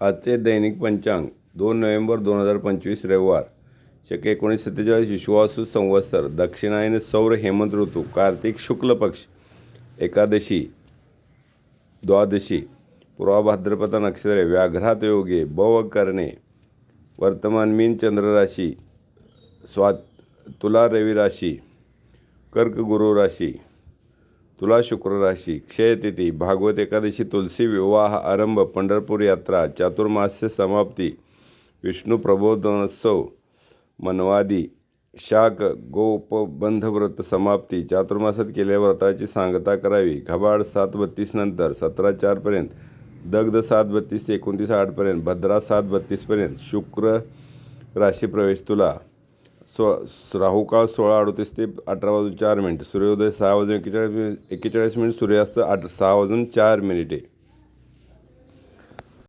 आजचे दैनिक पंचांग 2 नोव्हेंबर 2025 रविवार शक 1947 विश्वासू संवत्सर दक्षिणायन सौर हेमंत ऋतू कार्तिक शुक्ल पक्ष एकादशी द्वादशी पूर्वा भाद्रपद नक्षत्रे व्याघ्रात योगे भव करणे वर्तमान मीन चंद्र राशी तुला रवि राशी कर्क गुरु राशी तुला शुक्र राशी क्षय तिथी भागवत एकादशी तुलसी विवाह आरंभ पंढरपूर यात्रा चातुर्मास्य समाप्ती विष्णू प्रबोधनोत्सव मनवादी शाक गोपबंध व्रत समाप्ती चातुर्मासात केलेल्या व्रताची सांगता करावी घबाड 7:32 नंतर 17:04 पर्यंत दग्ध 7:32 ते 29:08 पर्यंत भद्रा 7:32 पर्यंत शुक्र राशी प्रवेश तुला राहुकाळ 16:38 ते 18:04 सूर्योदय 6:41 सूर्यास्त 6:04